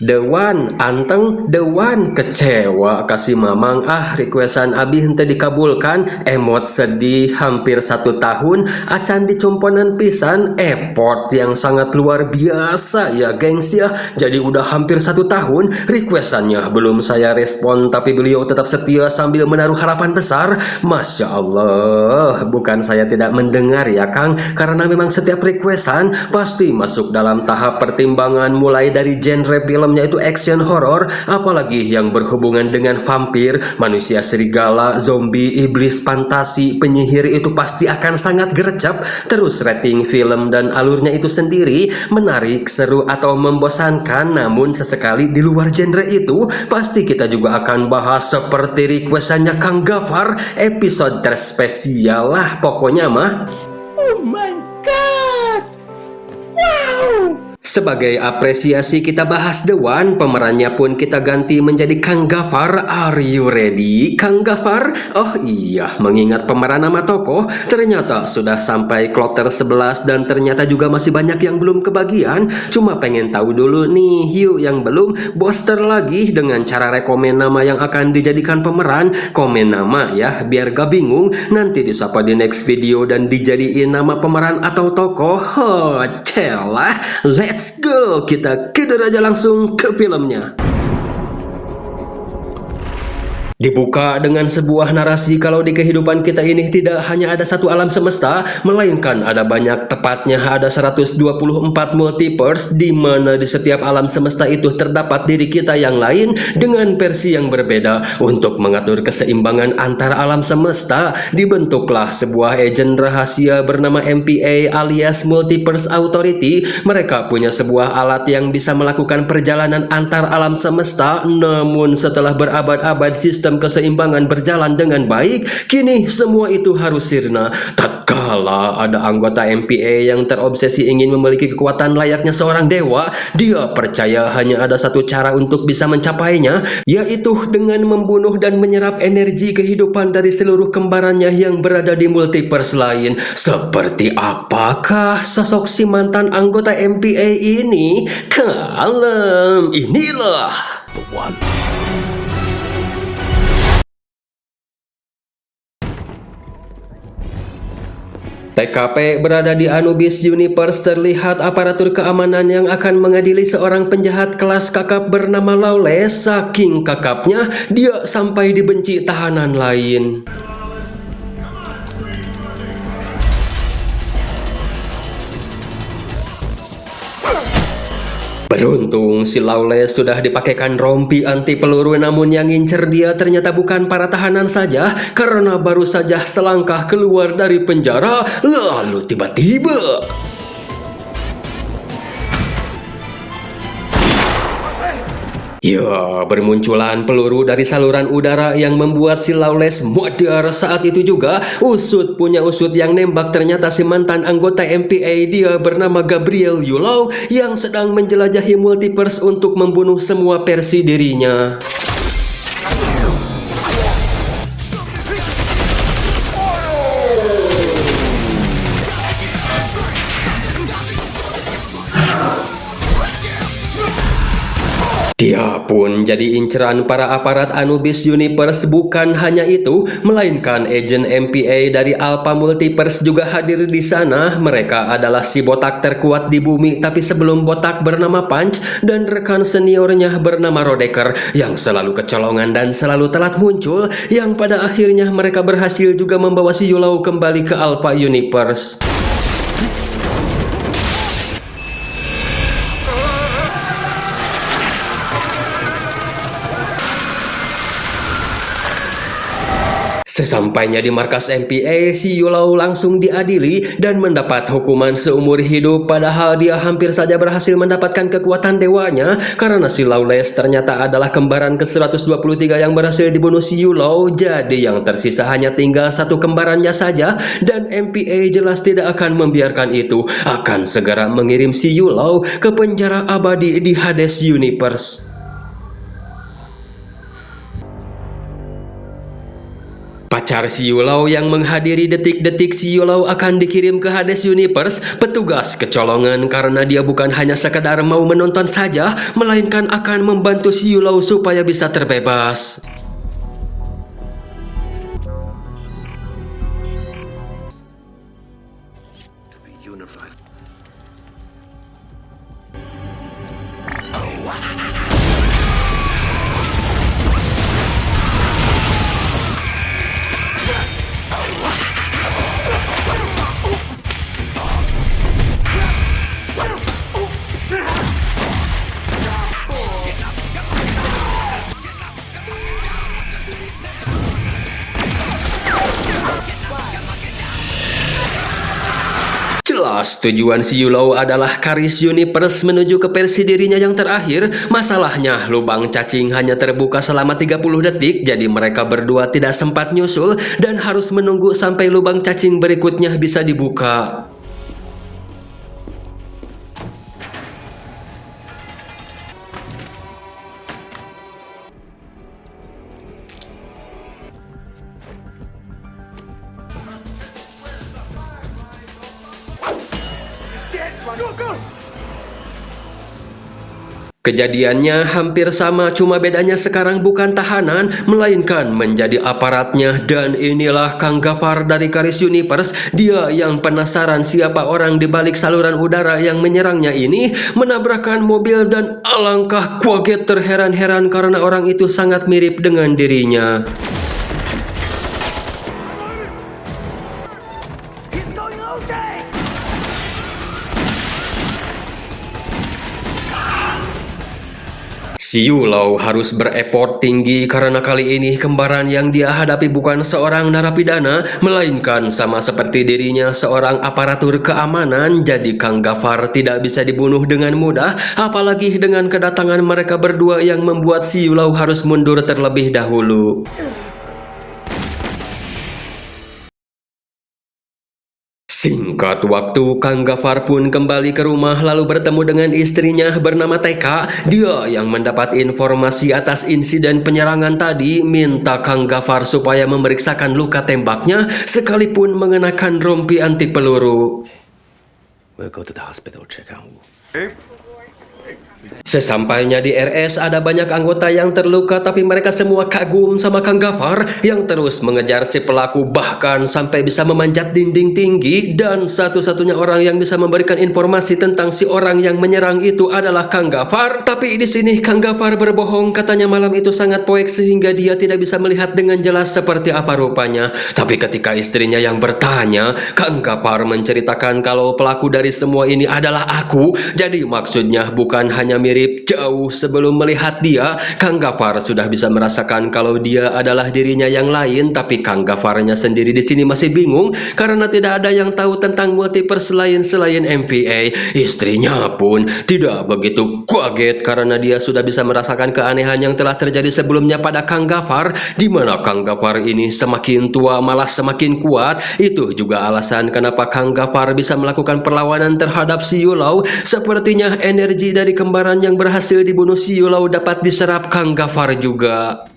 The One, anteng The One kecewa kasih mamang requestan abi henteu dikabulkan, emot sedih hampir 1 tahun acan dicomponan pisan, effort yang sangat luar biasa ya gengs ya. Jadi udah hampir 1 tahun requestannya belum saya respon, tapi beliau tetap setia sambil menaruh harapan besar. Masya Allah, bukan saya tidak mendengar ya Kang, karena memang setiap requestan pasti masuk dalam tahap pertimbangan, mulai dari genre filmnya itu action horror, apalagi yang berhubungan dengan vampir, manusia serigala, zombie, iblis, fantasi, penyihir, itu pasti akan sangat gercep. Terus rating film dan alurnya itu sendiri menarik, seru atau membosankan. Namun sesekali di luar genre itu pasti kita juga akan bahas, seperti requestannya Kang Gafar, episode terspesial lah pokoknya mah. Oh my god! Wow! Sebagai apresiasi kita bahas The One, pemerannya pun kita ganti menjadi Kang Gafar. Are you ready, Kang Gafar? Oh iya, mengingat pemeran nama tokoh, ternyata sudah sampai kloter 11 dan ternyata juga masih banyak yang belum kebagian. Cuma pengen tahu dulu nih, yuk yang belum, booster lagi dengan cara rekomen nama yang akan dijadikan pemeran. Komen nama ya, biar gak bingung, nanti disapa di next video dan dijadiin nama pemeran atau tokoh. Celah, let's go, kita keder aja langsung ke filmnya. Dibuka dengan sebuah narasi kalau di kehidupan kita ini tidak hanya ada satu alam semesta, melainkan ada banyak, tepatnya ada 124 multiverse, di mana di setiap alam semesta itu terdapat diri kita yang lain dengan versi yang berbeda. Untuk mengatur keseimbangan antara alam semesta, dibentuklah sebuah agen rahasia bernama MPA alias Multiverse Authority. Mereka punya sebuah alat yang bisa melakukan perjalanan antar alam semesta. Namun setelah berabad-abad sistem keseimbangan berjalan dengan baik, kini semua itu harus sirna. Tatkala ada anggota MPA yang terobsesi ingin memiliki kekuatan layaknya seorang dewa, dia percaya hanya ada satu cara untuk bisa mencapainya, yaitu dengan membunuh dan menyerap energi kehidupan dari seluruh kembarannya yang berada di multiverse lain. Seperti apakah sosok si mantan anggota MPA ini? Kalem, inilah The One. TKP berada di Anubis Universe. Terlihat aparatur keamanan yang akan mengadili seorang penjahat kelas kakap bernama Lawless. Saking kakapnya, dia sampai dibenci tahanan lain. Beruntung si Lawless sudah dipakaikan rompi anti peluru, namun yang ngincer dia ternyata bukan para tahanan saja, karena baru saja selangkah keluar dari penjara, lalu tiba-tiba ya, bermunculan peluru dari saluran udara yang membuat si Lawless modar. Saat itu juga usut punya usut yang nembak ternyata si mantan anggota MPA. Dia bernama Gabriel Yulao yang sedang menjelajahi multiverse untuk membunuh semua versi dirinya. Dia pun jadi inceran para aparat Anubis Universe. Bukan hanya itu, melainkan agen MPA dari Alpha Multiverse juga hadir di sana. Mereka adalah si botak terkuat di bumi, tapi sebelum botak bernama Punch, dan rekan seniornya bernama Rodecker yang selalu kecolongan dan selalu telat muncul, yang pada akhirnya mereka berhasil juga membawa si Yulao kembali ke Alpha Universe. Sesampainya di markas MPA, si Yulao langsung diadili dan mendapat hukuman seumur hidup. Padahal dia hampir saja berhasil mendapatkan kekuatan dewanya, karena si Lawless ternyata adalah kembaran ke-123 yang berhasil dibunuh si Yulao. Jadi yang tersisa hanya tinggal satu kembarannya saja, dan MPA jelas tidak akan membiarkan itu. Akan segera mengirim si Yulao ke penjara abadi di Hades Universe. Pacar si Yulau yang menghadiri detik-detik si Yulau akan dikirim ke Hades Universe, petugas kecolongan karena dia bukan hanya sekadar mau menonton saja, melainkan akan membantu si Yulau supaya bisa terbebas. Jelas tujuan si Yulau adalah Karis Universe menuju ke versi dirinya yang terakhir. Masalahnya lubang cacing hanya terbuka selama 30 detik, jadi mereka berdua tidak sempat nyusul dan harus menunggu sampai lubang cacing berikutnya bisa dibuka. Kejadiannya hampir sama, cuma bedanya sekarang bukan tahanan, melainkan menjadi aparatnya. Dan inilah Kang Gafar dari Karis Universe. Dia yang penasaran siapa orang di balik saluran udara yang menyerangnya ini, menabrakkan mobil dan alangkah kaget terheran-heran karena orang itu sangat mirip dengan dirinya. Si Yulau harus bereport tinggi karena kali ini kembaran yang dia hadapi bukan seorang narapidana, melainkan sama seperti dirinya seorang aparatur keamanan. Jadi Kang Gafar tidak bisa dibunuh dengan mudah, apalagi dengan kedatangan mereka berdua yang membuat si Yulau harus mundur terlebih dahulu. Singkat waktu, Kang Gafar pun kembali ke rumah lalu bertemu dengan istrinya bernama Teka. Dia yang mendapat informasi atas insiden penyerangan tadi, minta Kang Gafar supaya memeriksakan luka tembaknya sekalipun mengenakan rompi anti peluru. We'll go to the hospital, check out. Sesampainya di RS, ada banyak anggota yang terluka, tapi mereka semua kagum sama Kang Gafar yang terus mengejar si pelaku, bahkan sampai bisa memanjat dinding tinggi. Dan satu-satunya orang yang bisa memberikan informasi tentang si orang yang menyerang itu adalah Kang Gafar. Tapi di sini Kang Gafar berbohong, katanya malam itu sangat poek sehingga dia tidak bisa melihat dengan jelas seperti apa rupanya. Tapi ketika istrinya yang bertanya, Kang Gafar menceritakan kalau pelaku dari semua ini adalah aku. Jadi maksudnya bukan hanya mirip, jauh sebelum melihat dia, Kang Gafar sudah bisa merasakan kalau dia adalah dirinya yang lain. Tapi Kang Gafarnya sendiri di sini masih bingung karena tidak ada yang tahu tentang multiverse selain MVA. Istrinya pun tidak begitu kaget karena dia sudah bisa merasakan keanehan yang telah terjadi sebelumnya pada Kang Gafar, di mana Kang Gafar ini semakin tua malah semakin kuat. Itu juga alasan kenapa Kang Gafar bisa melakukan perlawanan terhadap si Yulau. Sepertinya energi dari kembar yang berhasil dibunuh si Yulau dapat diserap Kang Gafar juga.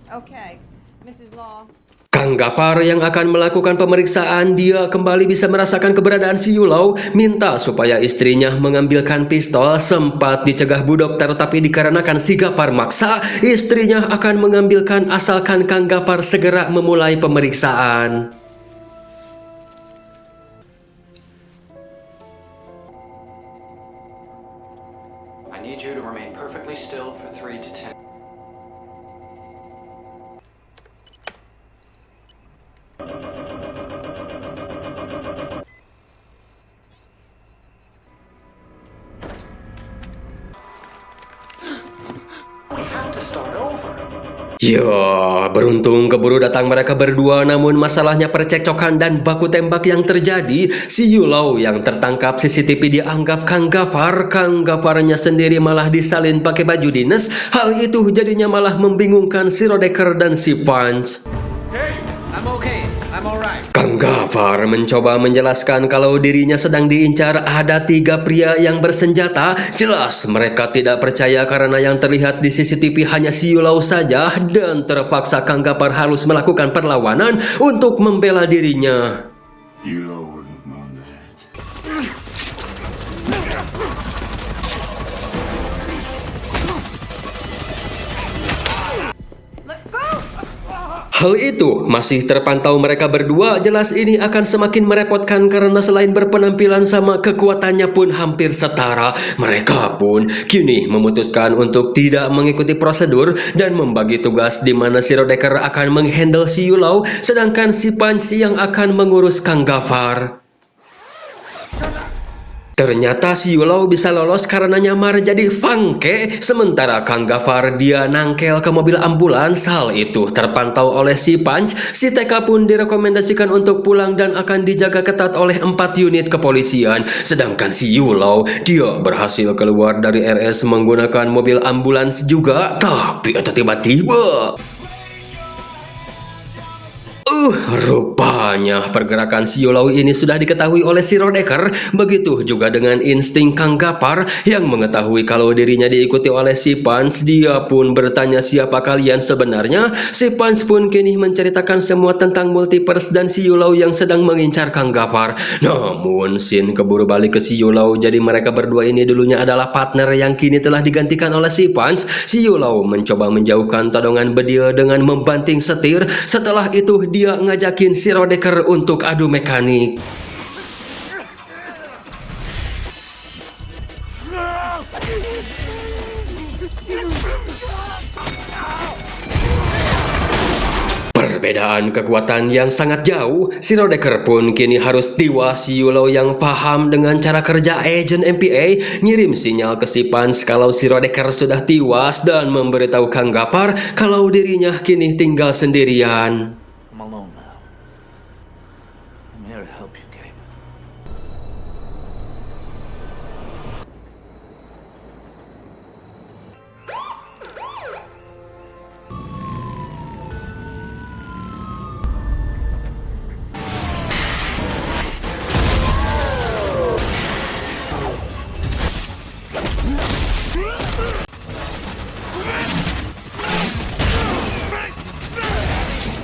Okay, Mrs. Law. Kang Gafar yang akan melakukan pemeriksaan, dia kembali bisa merasakan keberadaan si Yulau, minta supaya istrinya mengambilkan pistol. Sempat dicegah Bu Dokter, tapi dikarenakan si Gafar maksa, istrinya akan mengambilkan asalkan Kang Gafar segera memulai pemeriksaan. I need you to remain perfectly still for 3 to 10. We have to start over. Ya, beruntung keburu datang mereka berdua, namun masalahnya percekcokan dan baku tembak yang terjadi. Si Yulau yang tertangkap CCTV dianggap Kang Gafar. Kang Gafarnya sendiri malah disalin pakai baju dinas. Hal itu jadinya malah membingungkan si Rodecker dan si Punch. I'm okay. I'm alright. Kang Gafar mencoba menjelaskan kalau dirinya sedang diincar ada 3 pria yang bersenjata. Jelas mereka tidak percaya karena yang terlihat di CCTV hanya si Yulau saja, dan terpaksa Kang Gafar harus melakukan perlawanan untuk membela dirinya. You wouldn't know that. Let go! Hal itu masih terpantau mereka berdua. Jelas ini akan semakin merepotkan karena selain berpenampilan sama, kekuatannya pun hampir setara. Mereka pun kini memutuskan untuk tidak mengikuti prosedur dan membagi tugas di mana si Rodecker akan menghandle si Yulau, sedangkan si Punch yang akan mengurus Kang Gafar. Ternyata si Yulau bisa lolos karena nyamar jadi Fangke, sementara Kang Gafar dia nangkel ke mobil ambulans. Hal itu terpantau oleh si Punch. Si TK pun direkomendasikan untuk pulang dan akan dijaga ketat oleh 4 unit kepolisian. Sedangkan si Yulau dia berhasil keluar dari RS menggunakan mobil ambulans juga. Tapi tiba-tiba rupanya pergerakan si Yulau ini sudah diketahui oleh si Rodecker. Begitu juga dengan insting Kang Gafar yang mengetahui kalau dirinya diikuti oleh si Punch. Dia pun bertanya siapa kalian sebenarnya. Si Punch pun kini menceritakan semua tentang multiverse dan si Yulau yang sedang mengincar Kang Gafar. Namun Shin keburu balik ke si Yulau. Jadi mereka berdua ini dulunya adalah partner yang kini telah digantikan oleh si Punch. Si Yulau mencoba menjauhkan todongan bedil dengan membanting setir. Setelah itu dia ngajakin si Rodecker untuk adu mekanik. Perbedaan kekuatan yang sangat jauh. Si Rodecker pun kini harus tiwas si Yulau yang paham dengan cara kerja agent MPA, ngirim sinyal ke si Punch kalau si Rodecker sudah tiwas dan memberitahu Kang Gafar kalau dirinya kini tinggal sendirian. I'm alone now. I'm here to help you, Gabe.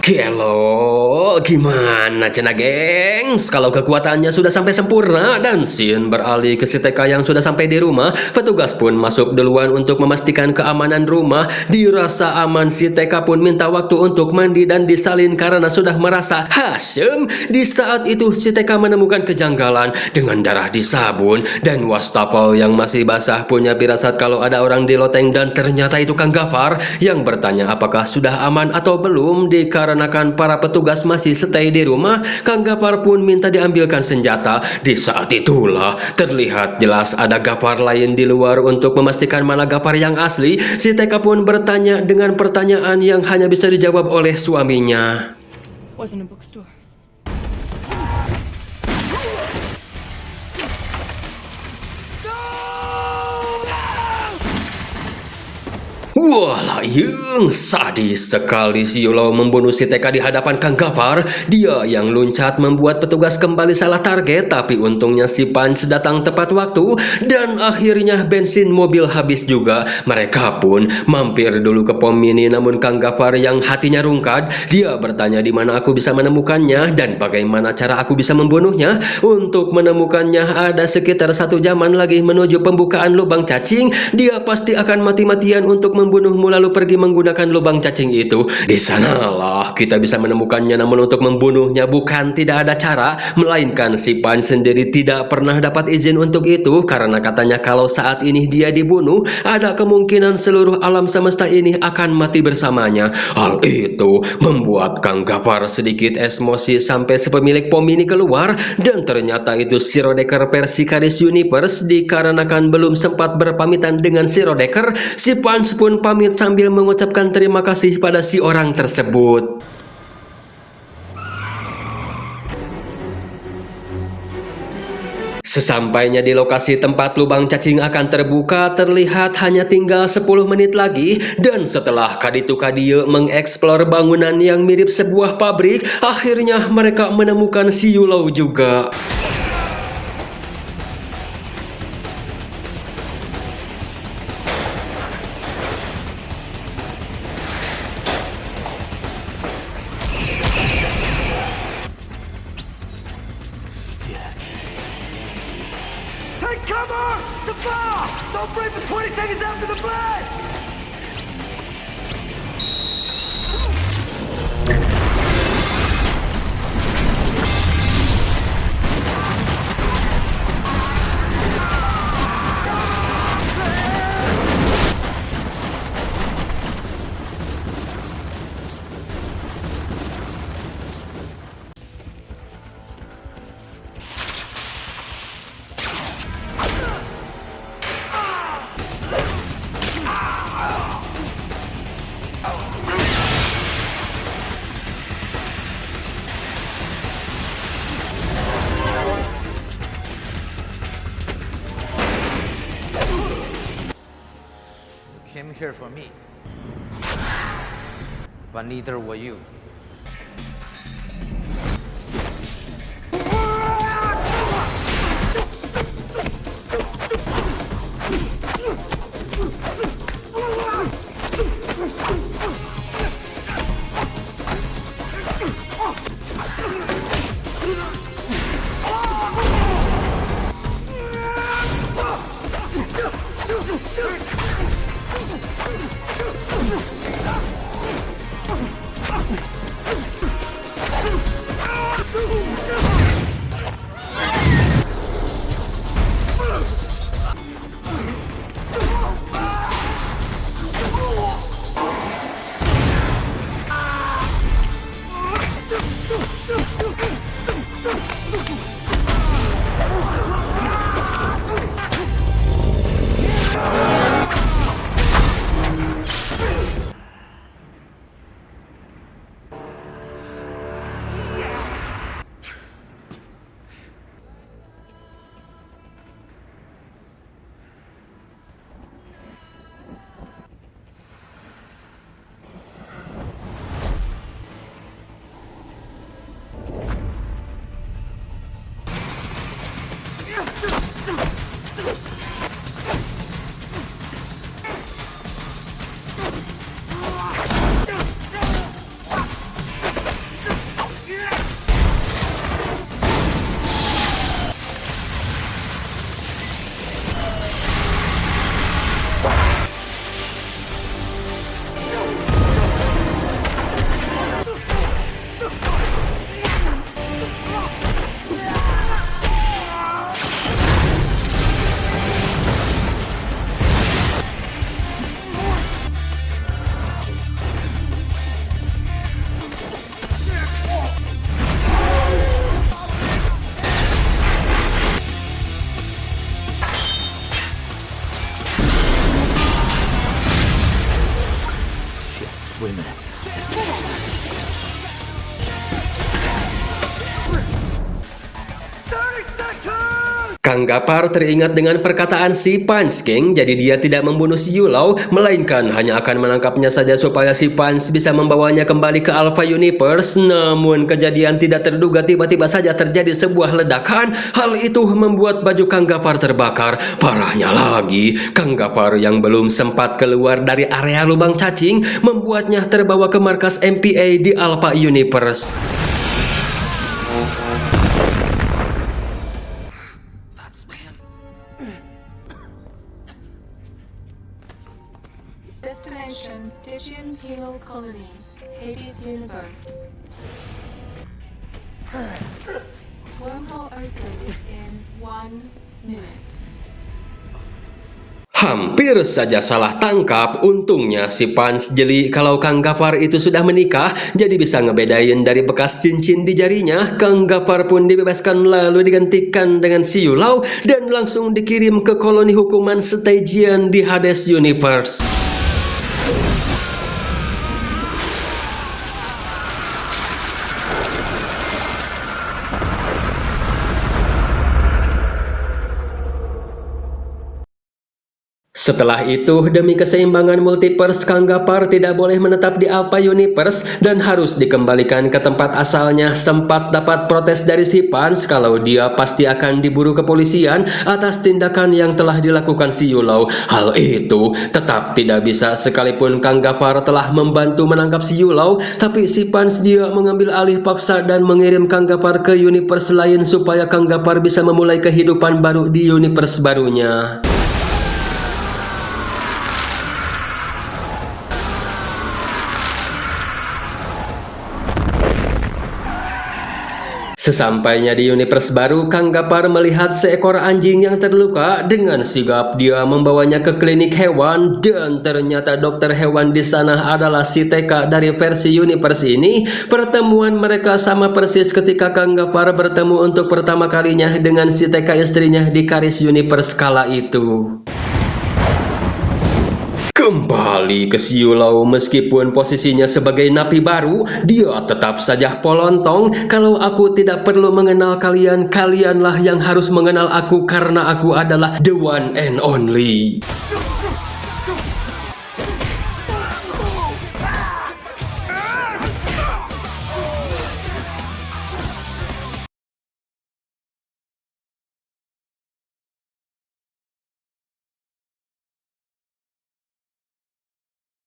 Gelo, gimana cenah gengs? Kalau kekuatannya sudah sampai sempurna dan Shin beralih ke si TK yang sudah sampai di rumah, petugas pun masuk duluan untuk memastikan keamanan rumah. Dirasa aman, si TK pun minta waktu untuk mandi dan disalin karena sudah merasa hasem. Di saat itu si TK menemukan kejanggalan dengan darah di sabun dan wastafel yang masih basah. Punya firasat kalau ada orang di loteng dan ternyata itu Kang Gafar yang bertanya apakah sudah aman atau belum. Dikarenakan para petugas masih stay di rumah, Kang Gafar pun minta diambilkan senjata. Di saat itulah terlihat jelas ada Gafar lain di luar. Untuk memastikan mana Gafar yang asli, si TK pun bertanya dengan pertanyaan yang hanya bisa dijawab oleh suaminya. Was in a bookstore. Walah yang sadis sekali si Yulau membunuh si TK di hadapan Kang Gafar. Dia yang loncat membuat petugas kembali salah target, tapi untungnya si Punch datang tepat waktu dan akhirnya bensin mobil habis juga. Mereka pun mampir dulu ke pom mini, namun Kang Gafar yang hatinya rungkad, dia bertanya di mana aku bisa menemukannya dan bagaimana cara aku bisa membunuhnya. Untuk menemukannya ada sekitar 1 jaman lagi menuju pembukaan lubang cacing. Dia pasti akan mati-matian untuk membunuhmu lalu pergi menggunakan lubang cacing itu. Di sanalah kita bisa menemukannya, namun untuk membunuhnya bukan tidak ada cara, melainkan si Punch sendiri tidak pernah dapat izin untuk itu karena katanya kalau saat ini dia dibunuh, ada kemungkinan seluruh alam semesta ini akan mati bersamanya. Hal itu membuat Kang Gafar sedikit emosi sampai sepemilik pom ini keluar, dan ternyata itu si Rodecker versi Karis Universe. Dikarenakan belum sempat berpamitan dengan si Rodecker, si Punch pun pamit sambil mengucapkan terima kasih pada si orang tersebut. Sesampainya di lokasi tempat lubang cacing akan terbuka, terlihat hanya tinggal 10 menit lagi, dan setelah kaditu kadieu mengeksplor bangunan yang mirip sebuah pabrik, akhirnya mereka menemukan si Yulau juga. Take cover! The bar! Don't break for 20 seconds after the blast! Came here for me. But neither were you. Wait a minute. Kang Gapar teringat dengan perkataan si Punch King, jadi dia tidak membunuh si Yulau, melainkan hanya akan menangkapnya saja supaya si Punch bisa membawanya kembali ke Alpha Universe. Namun kejadian tidak terduga tiba-tiba saja terjadi sebuah ledakan. Hal itu membuat baju Kang Gapar terbakar. Parahnya lagi, Kang Gapar yang belum sempat keluar dari area lubang cacing membuatnya terbawa ke markas MPA di Alpha Universe. Destination Stygian Penal Colony, Hades Universe. Wormhole open in 1 minute. Hampir saja salah tangkap. Untungnya si Punch jeli kalau Kang Gapar itu sudah menikah, jadi bisa ngebedain dari bekas cincin di jarinya. Kang Gapar pun dibebaskan lalu digantikan dengan si Yulau dan langsung dikirim ke koloni hukuman Stygian di Hades Universe. Setelah itu, demi keseimbangan multiverse, Kang Gapar tidak boleh menetap di Alpha Universe dan harus dikembalikan ke tempat asalnya. Sempat dapat protes dari si Pans kalau dia pasti akan diburu kepolisian atas tindakan yang telah dilakukan si Yulau. Hal itu tetap tidak bisa sekalipun Kang Gapar telah membantu menangkap si Yulau, tapi si Pans dia mengambil alih paksa dan mengirim Kang Gapar ke universe lain supaya Kang Gapar bisa memulai kehidupan baru di universe barunya. Sesampainya di universe baru, Kang Gapar melihat seekor anjing yang terluka. Dengan sigap dia membawanya ke klinik hewan dan ternyata dokter hewan di sana adalah si TK dari versi universe ini. Pertemuan mereka sama persis ketika Kang Gapar bertemu untuk pertama kalinya dengan si TK istrinya di Karis Universe kala itu. Kembali ke si Yulau, meskipun posisinya sebagai napi baru, dia tetap saja polontong. Kalau aku tidak perlu mengenal kalian, kalianlah yang harus mengenal aku karena aku adalah the one and only.